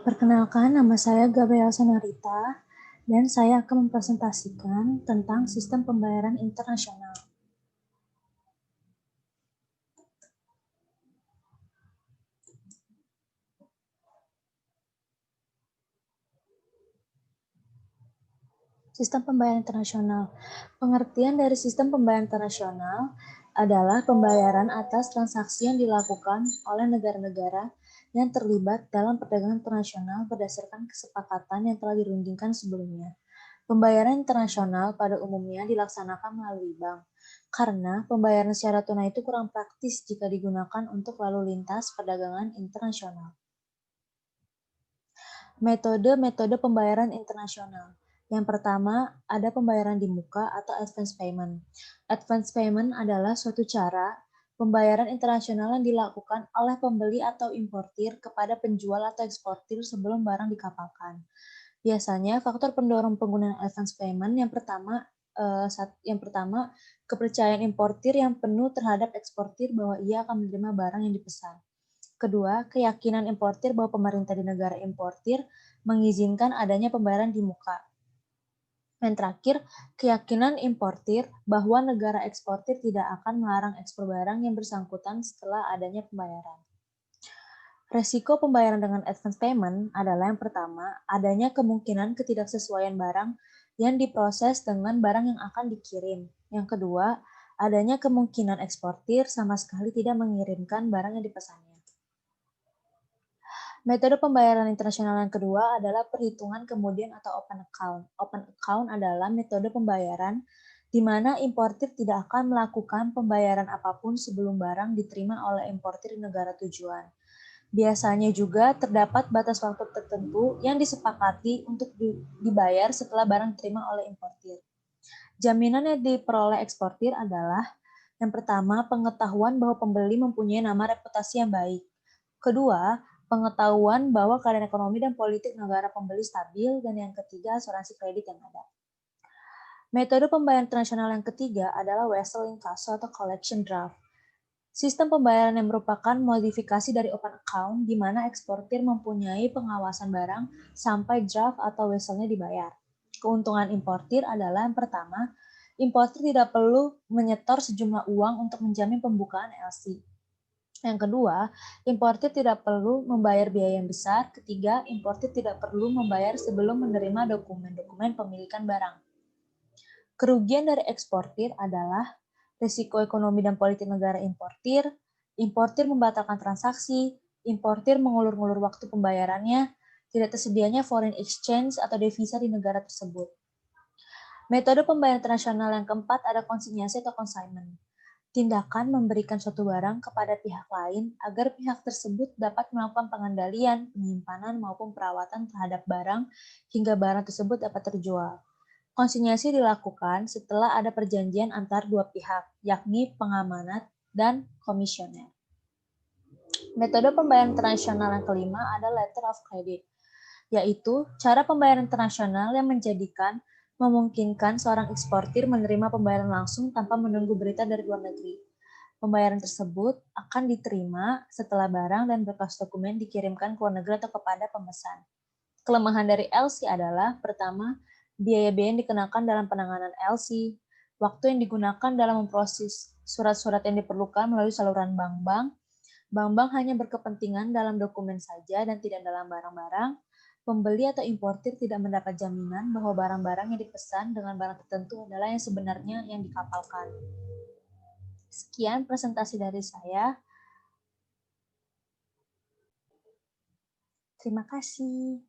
Perkenalkan, nama saya Gabriel Senarita, dan saya akan mempresentasikan tentang sistem pembayaran internasional. Sistem pembayaran internasional. Pengertian dari sistem pembayaran internasional adalah pembayaran atas transaksi yang dilakukan oleh negara-negara yang terlibat dalam perdagangan internasional berdasarkan kesepakatan yang telah dirundingkan sebelumnya. Pembayaran internasional pada umumnya dilaksanakan melalui bank, karena pembayaran secara tunai itu kurang praktis jika digunakan untuk lalu lintas perdagangan internasional. Metode-metode pembayaran internasional. Yang pertama, ada pembayaran di muka atau advance payment. Advance payment adalah suatu cara pembayaran internasional yang dilakukan oleh pembeli atau importir kepada penjual atau eksportir sebelum barang dikapalkan. Biasanya faktor pendorong penggunaan advance payment yang pertama kepercayaan importir yang penuh terhadap eksportir bahwa ia akan menerima barang yang dipesan. Kedua, keyakinan importir bahwa pemerintah di negara importir mengizinkan adanya pembayaran di muka. Yang terakhir, keyakinan importir bahwa negara eksportir tidak akan melarang ekspor barang yang bersangkutan setelah adanya pembayaran. Resiko pembayaran dengan advance payment adalah yang pertama, adanya kemungkinan ketidaksesuaian barang yang diproses dengan barang yang akan dikirim. Yang kedua, adanya kemungkinan eksportir sama sekali tidak mengirimkan barang yang dipesannya. Metode pembayaran internasional yang kedua adalah perhitungan kemudian atau open account. Open account adalah metode pembayaran di mana importir tidak akan melakukan pembayaran apapun sebelum barang diterima oleh importir di negara tujuan. Biasanya juga terdapat batas waktu tertentu yang disepakati untuk dibayar setelah barang diterima oleh importir. Jaminan yang diperoleh eksportir adalah yang pertama, pengetahuan bahwa pembeli mempunyai nama reputasi yang baik. Kedua, pengetahuan bahwa keadaan ekonomi dan politik negara pembeli stabil. Dan yang ketiga, asuransi kredit yang ada. Metode pembayaran internasional yang ketiga adalah vessel incasso atau collection draft. Sistem pembayaran yang merupakan modifikasi dari open account di mana eksportir mempunyai pengawasan barang sampai draft atau vesselnya dibayar. Keuntungan importir adalah yang pertama, importir tidak perlu menyetor sejumlah uang untuk menjamin pembukaan LC. Yang kedua, importir tidak perlu membayar biaya yang besar. Ketiga, importir tidak perlu membayar sebelum menerima dokumen-dokumen pemilikan barang. Kerugian dari eksportir adalah risiko ekonomi dan politik negara importir, importir membatalkan transaksi, importir mengulur-ngulur waktu pembayarannya, tidak tersedianya foreign exchange atau devisa di negara tersebut. Metode pembayaran internasional yang keempat ada konsinyasi atau consignment. Tindakan memberikan suatu barang kepada pihak lain agar pihak tersebut dapat melakukan pengendalian, penyimpanan, maupun perawatan terhadap barang hingga barang tersebut dapat terjual. Konsinyasi dilakukan setelah ada perjanjian antar dua pihak, yakni pengamanat dan komisioner. Metode pembayaran internasional yang kelima ada letter of credit, yaitu cara pembayaran internasional yang memungkinkan seorang eksportir menerima pembayaran langsung tanpa menunggu berita dari luar negeri. Pembayaran tersebut akan diterima setelah barang dan berkas dokumen dikirimkan ke luar negeri atau kepada pemesan. Kelemahan dari LC adalah, pertama, biaya-biaya yang dikenakan dalam penanganan LC, waktu yang digunakan dalam memproses surat-surat yang diperlukan melalui saluran bank-bank. Bank-bank hanya berkepentingan dalam dokumen saja dan tidak dalam barang-barang. Pembeli atau importir tidak mendapat jaminan bahwa barang-barang yang dipesan dengan barang tertentu adalah yang sebenarnya yang dikapalkan. Sekian presentasi dari saya. Terima kasih.